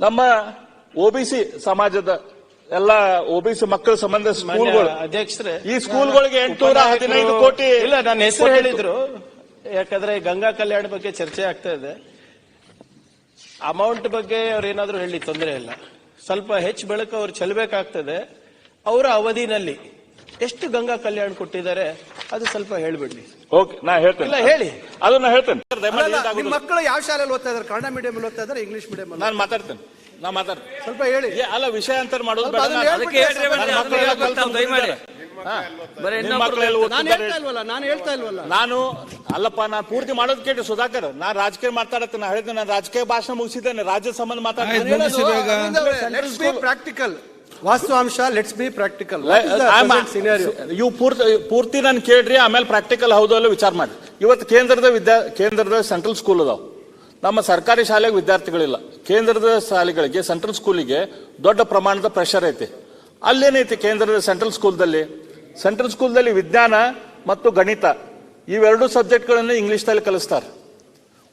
ನಮ್ಮ ಒಬಿಸಿ ಸಮಾಜದ ಎಲ್ಲ ಒಬಿಸಿ ಮಕ್ಕಳ ಸಂಬಂಧ ಸ್ಕೂಲ್ಗಳು ಅಧ್ಯಕ್ಷರೇ, ಈ ಸ್ಕೂಲ್ಗಳಿಗೆ 815 ಕೋಟಿ ಇಲ್ಲ, ನನ್ನ ಹೆಸರು ಹೇಳಿದ್ರು. ಯಾಕಂದ್ರೆ ಗಂಗಾ ಕಲ್ಯಾಣ ಬಗ್ಗೆ ಚರ್ಚೆ ಆಗ್ತಾ ಇದೆ. ಅಮೌಂಟ್ ಬಗ್ಗೆ ಅವ್ರೇನಾದ್ರೂ ಹೇಳಿ ತೊಂದರೆ ಇಲ್ಲ. ಸ್ವಲ್ಪ ಹೆಚ್ಚು ಬೆಳಕು ಅವ್ರು ಚೆಲ್ಲಬೇಕಾಗ್ತದೆ. ಅವರ ಅವಧಿನಲ್ಲಿ ಎಷ್ಟು ಗಂಗಾ ಕಲ್ಯಾಣ ಕೊಟ್ಟಿದ್ದಾರೆ ಅದು ಸ್ವಲ್ಪ ಹೇಳ್ಬಿಡ್ಲಿ. ಓಕೆ, ನಾ ಹೇಳ್ತೇನೆ. ಇಲ್ಲ, ಹೇಳಿ, ಅದನ್ನ ಹೇಳ್ತೇನೆ. ನಿಮ್ಮ ಮಕ್ಕಳು ಯಾವ ಶಾಲೆಯಲ್ಲಿ ಓದ್ತಾ ಇದಾರೆ? ಕನ್ನಡ ಮೀಡಿಯಂ ಓದ್ತಾ ಇದಾರೆ, ಇಂಗ್ಲಿಷ್ ಮೀಡಿಯಂ? ನಾನು ಮಾತಾಡ್ತೇನೆ. ಸ್ವಲ್ಪ ಹೇಳಿ. ಅಲ್ಲ, ವಿಷಯಾಂತರ ಮಾಡೋದು ಬೇಡ. ಅದನ್ನ ಹೇಳ್ಬಿಟ್ಟು ನಾನು ಹೇಳ್ತಾ ಇಲ್ವಲ್ಲ. ನಾನು ಅಲ್ಲಪ್ಪ, ನಾನು ಪೂರ್ತಿ ಮಾಡೋದು ಕೇಳಿ ಸುಧಾಕರ್. ನಾನು ರಾಜಕೀಯ ಮಾತಾಡತ್ತೆ. ನಾನು ಹೇಳಿದ್ದೆ, ನಾನು ರಾಜಕೀಯ ಭಾಷಣ ಮುಗಿಸಿದ್ದೇನೆ. ರಾಜ್ಯ ಸಂಬಂಧ ಮಾತಾಡ್ತೀನಿ. ಪ್ರಾಕ್ಟಿಕಲ್ ವಾಸ್ತವಾಂಶ. Let's be practical. ಇವು ಪೂರ್ತಿ ನಾನು ಕೇಳ್ರಿ, ಆಮೇಲೆ ಪ್ರಾಕ್ಟಿಕಲ್ ಹೌದು ಅಲ್ಲ ವಿಚಾರ ಮಾಡಿ. ಇವತ್ತು ಕೇಂದ್ರದ ಸೆಂಟ್ರಲ್ ಸ್ಕೂಲ್ ಅದಾವ. ನಮ್ಮ ಸರ್ಕಾರಿ ಶಾಲೆಗೆ ವಿದ್ಯಾರ್ಥಿಗಳಿಲ್ಲ. ಕೇಂದ್ರದ ಶಾಲೆಗಳಿಗೆ, ಸೆಂಟ್ರಲ್ ಸ್ಕೂಲಿಗೆ ದೊಡ್ಡ ಪ್ರಮಾಣದ ಪ್ರೆಷರ್ ಐತಿ. ಅಲ್ಲೇನೈತಿ ಕೇಂದ್ರದ ಸೆಂಟ್ರಲ್ ಸ್ಕೂಲ್ದಲ್ಲಿ ವಿಜ್ಞಾನ ಮತ್ತು ಗಣಿತ ಇವೆರಡು ಸಬ್ಜೆಕ್ಟ್ಗಳನ್ನು ಇಂಗ್ಲಿಷ್ನಲ್ಲಿ ಕಲಿಸ್ತಾರೆ.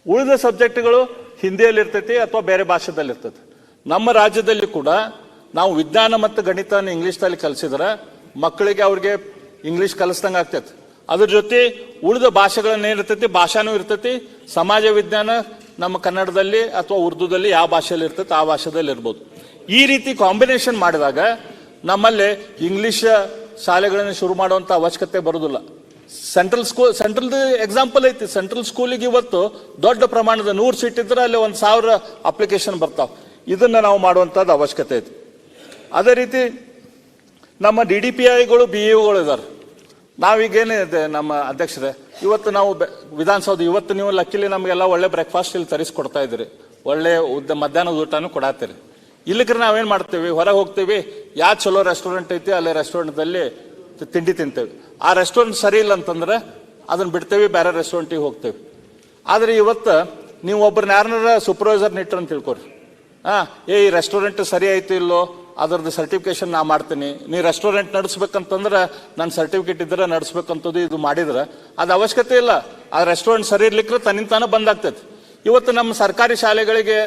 ಉಳಿದ ಸಬ್ಜೆಕ್ಟ್ಗಳು ಹಿಂದಿಯಲ್ಲಿ ಇರ್ತೈತಿ ಅಥವಾ ಬೇರೆ ಭಾಷೆದಲ್ಲಿ ಇರ್ತೈತಿ. ನಮ್ಮ ರಾಜ್ಯದಲ್ಲಿ ಕೂಡ ನಾವು ವಿಜ್ಞಾನ ಮತ್ತು ಗಣಿತವನ್ನು ಇಂಗ್ಲಿಷ್ನಲ್ಲಿ ಕಲಿಸಿದ್ರೆ ಮಕ್ಕಳಿಗೆ ಅವ್ರಿಗೆ ಇಂಗ್ಲಿಷ್ ಕಲಿಸ್ದಂಗೆ ಆಗ್ತೈತಿ. ಅದ್ರ ಜೊತೆ ಉಳಿದ ಭಾಷೆಗಳನ್ನೇನಿರ್ತೈತಿ, ಭಾಷಾನೂ ಇರ್ತೈತಿ. ಸಮಾಜ ವಿಜ್ಞಾನ ನಮ್ಮ ಕನ್ನಡದಲ್ಲಿ ಅಥವಾ ಉರ್ದುದಲ್ಲಿ ಯಾವ ಭಾಷೆಯಲ್ಲಿ ಇರ್ತೈತಿ ಆ ಭಾಷೆದಲ್ಲಿ ಇರ್ಬೋದು. ಈ ರೀತಿ ಕಾಂಬಿನೇಷನ್ ಮಾಡಿದಾಗ ನಮ್ಮಲ್ಲಿ ಇಂಗ್ಲಿಷ್ ಶಾಲೆಗಳನ್ನು ಶುರು ಮಾಡುವಂತ ಅವಶ್ಯಕತೆ ಬರುವುದಿಲ್ಲ. ಸೆಂಟ್ರಲ್ ಎಕ್ಸಾಂಪಲ್ ಐತಿ. ಸೆಂಟ್ರಲ್ ಸ್ಕೂಲಿಗೆ ಇವತ್ತು ದೊಡ್ಡ ಪ್ರಮಾಣದ 100 ಸೀಟ್ ಇದ್ರೆ ಅಲ್ಲಿ 1000 ಅಪ್ಲಿಕೇಶನ್ ಬರ್ತಾವ. ಇದನ್ನ ನಾವು ಮಾಡುವಂತದ್ದು ಅವಶ್ಯಕತೆ ಐತಿ. ಅದೇ ರೀತಿ ನಮ್ಮ DDPIಗಳು BEOಗಳು ಇದಾರೆ. ನಾವೀಗೇನಿದೆ ನಮ್ಮ ಅಧ್ಯಕ್ಷರೇ, ಇವತ್ತು ನಾವು ವಿಧಾನಸೌಧ ಇವತ್ತು ನೀವು ಲಕ್ಕಿಲಿ ನಮಗೆಲ್ಲ ಒಳ್ಳೆ ಬ್ರೇಕ್ಫಾಸ್ಟ್ ಇಲ್ಲಿ ತರಿಸ್ಕೊಡ್ತಾ ಇದ್ರಿ, ಒಳ್ಳೆ ಮಧ್ಯಾಹ್ನದ ಊಟನೂ ಕೊಡಾತೀರಿ. ಇಲ್ಲಿಕ್ರೆ ನಾವೇನ್ ಮಾಡ್ತೀವಿ, ಹೊರಗೆ ಹೋಗ್ತೀವಿ, ಯಾವ ಚಲೋ ರೆಸ್ಟೋರೆಂಟ್ ಐತಿ ಅಲ್ಲಿ ರೆಸ್ಟೋರೆಂಟ್ದಲ್ಲಿ ತಿಂಡಿ ತಿಂತೇವೆ. ಆ ರೆಸ್ಟೋರೆಂಟ್ ಸರಿ ಇಲ್ಲ ಅಂತಂದ್ರೆ ಅದನ್ನ ಬಿಡ್ತೇವೆ, ಬೇರೆ ರೆಸ್ಟೋರೆಂಟಿಗೆ ಹೋಗ್ತೇವೆ. ಆದ್ರೆ ಇವತ್ತು ನೀವು ಒಬ್ಬರನ್ನ ಯಾರನ್ನಾರ ಸೂಪರ್ವೈಸರ್ ಇಟ್ಟರು ಅಂತ ತಿಳ್ಕೊರಿ. ಈ ರೆಸ್ಟೋರೆಂಟ್ ಸರಿ ಆಯ್ತು ಇಲ್ಲೋ ಅದರದ್ದು ಸರ್ಟಿಫಿಕೇಶನ್ ನಾ ಮಾಡ್ತೀನಿ, ನೀ ರೆಸ್ಟೋರೆಂಟ್ ನಡೆಸ್ಬೇಕಂತಂದ್ರೆ ನನ್ನ ಸರ್ಟಿಫಿಕೇಟ್ ಇದ್ರೆ ನಡೆಸ್ಬೇಕಂತದ್ದು ಇದು ಮಾಡಿದ್ರೆ ಅದು ಅವಶ್ಯಕತೆ ಇಲ್ಲ. ಆ ರೆಸ್ಟೋರೆಂಟ್ ಸರಿ ಇರ್ಲಿಕ್ಕೆ ತನ್ನಿಂತಾನ ಬಂದಾಗ್ತೈತಿ. ಇವತ್ತು ನಮ್ಮ ಸರ್ಕಾರಿ ಶಾಲೆಗಳಿಗೆ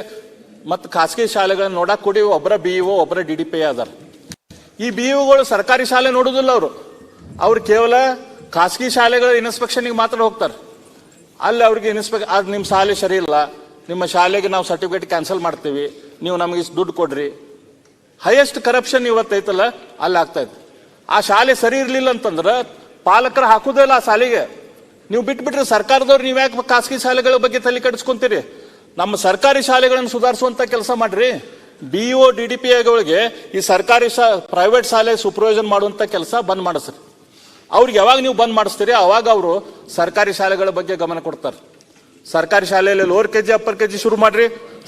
ಮತ್ತು ಖಾಸಗಿ ಶಾಲೆಗಳನ್ನ ನೋಡಕ್ ಕೂಡಿ ಒಬ್ಬರ BEO ಒಬ್ಬರ DDPI ಅದಾರ. ಈ BEOಗಳು ಸರ್ಕಾರಿ ಶಾಲೆ ನೋಡುದಿಲ್ಲ. ಅವ್ರು ಕೇವಲ ಖಾಸಗಿ ಶಾಲೆಗಳ ಇನ್ಸ್ಪೆಕ್ಷನ್ಗೆ ಮಾತ್ರ ಹೋಗ್ತಾರೆ. ಅಲ್ಲಿ ಅವ್ರಿಗೆ ಅದು ನಿಮ್ಮ ಶಾಲೆ ಸರಿ ಇಲ್ಲ, ನಿಮ್ಮ ಶಾಲೆಗೆ ನಾವು ಸರ್ಟಿಫಿಕೇಟ್ ಕ್ಯಾನ್ಸಲ್ ಮಾಡ್ತೀವಿ, ನೀವು ನಮಗೆ ಇಷ್ಟು ದುಡ್ಡು ಕೊಡ್ರಿ. ಹೈಯೆಸ್ಟ್ ಕರಪ್ಷನ್ ಇವತ್ತೈತಲ್ಲ ಅಲ್ಲಿ ಆಗ್ತಾ ಇತ್ತು. ಆ ಶಾಲೆ ಸರಿ ಇರ್ಲಿಲ್ಲ ಅಂತಂದ್ರೆ ಪಾಲಕರು ಹಾಕುದೇ ಇಲ್ಲ ಆ ಶಾಲೆಗೆ. ನೀವು ಬಿಟ್ಬಿಟ್ರೆ ಸರ್ಕಾರದವ್ರು ನೀವು ಯಾಕೆ ಖಾಸಗಿ ಶಾಲೆಗಳ ಬಗ್ಗೆ ತಲೆ ಕೆಡಿಸ್ಕೊಂತೀರಿ? ನಮ್ಮ ಸರ್ಕಾರಿ ಶಾಲೆಗಳನ್ನು ಸುಧಾರಿಸುವಂತ ಕೆಲಸ ಮಾಡ್ರಿ. BEO DDPIಗಳಿಗೆ ಈ ಸರ್ಕಾರಿ ಪ್ರೈವೇಟ್ ಶಾಲೆ ಸೂಪರ್ವೈಸನ್ ಮಾಡುವಂತ ಕೆಲಸ ಬಂದ್ ಮಾಡಿಸ್ರಿ. ಅವ್ರಿಗೆ ಯಾವಾಗ ನೀವು ಬಂದ್ ಮಾಡಿಸ್ತೀರಿ ಅವಾಗ ಅವರು ಸರ್ಕಾರಿ ಶಾಲೆಗಳ ಬಗ್ಗೆ ಗಮನ ಕೊಡ್ತಾರೆ. ಸರ್ಕಾರಿ ಶಾಲೆಯಲ್ಲಿ ಲೋವರ್ KG ಅಪ್ಪರ್ KG ಶುರು ಮಾಡ್ರಿ.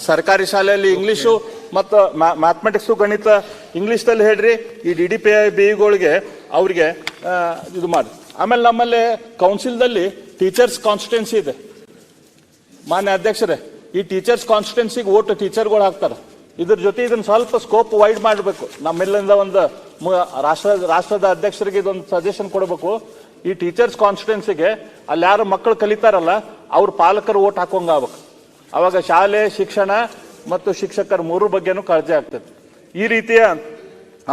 ಸರ್ಕಾರಿ ಶಾಲೆಯಲ್ಲಿ ಇಂಗ್ಲಿಷು ಮತ್ತು ಮ್ಯಾಥಮೆಟಿಕ್ಸು ಗಣಿತ ಇಂಗ್ಲಿಷ್ದಲ್ಲಿ ಹೇಳ್ರಿ. ಈ DDPI BEಗಳಿಗೆ ಅವ್ರಿಗೆ ಇದು ಮಾಡಿ. ಆಮೇಲೆ ನಮ್ಮಲ್ಲಿ ಕೌನ್ಸಿಲ್ದಲ್ಲಿ ಟೀಚರ್ಸ್ ಕಾನ್ಸ್ಟಿಟ್ಯೂನ್ಸಿ ಇದೆ. ಮಾನ್ಯ ಅಧ್ಯಕ್ಷರೇ, ಈ ಟೀಚರ್ಸ್ ಕಾನ್ಸ್ಟಿಟ್ಯೂನ್ಸಿಗೆ ಓಟ್ ಟೀಚರ್ಗಳು ಹಾಕ್ತಾರೆ. ಇದ್ರ ಜೊತೆ ಇದನ್ನ ಸ್ವಲ್ಪ ಸ್ಕೋಪ್ ವೈಡ್ ಮಾಡಬೇಕು. ನಮ್ಮೆಲ್ಲಿಂದ ಒಂದು ರಾಷ್ಟ್ರದ ಅಧ್ಯಕ್ಷರಿಗೆ ಇದೊಂದು ಸಜೆಷನ್ ಕೊಡಬೇಕು. ಈ ಟೀಚರ್ಸ್ ಕಾನ್ಸ್ಟಿಟ್ಯೂನ್ಸಿಗೆ ಅಲ್ಲಿ ಯಾರು ಮಕ್ಕಳು ಕಲಿತಾರಲ್ಲ ಅವ್ರ ಪಾಲಕರು ಓಟ್ ಹಾಕೋಂಗಾಗಬೇಕು. ಅವಾಗ ಶಾಲೆ, ಶಿಕ್ಷಣ ಮತ್ತು ಶಿಕ್ಷಕರ ಮೂರು ಬಗ್ಗೆನೂ ಕಾಳಜಿ ಆಗ್ತದೆ. ಈ ರೀತಿಯ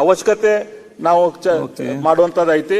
ಅವಶ್ಯಕತೆ ನಾವು ಮಾಡುವಂತದ್ದು ಐತಿ.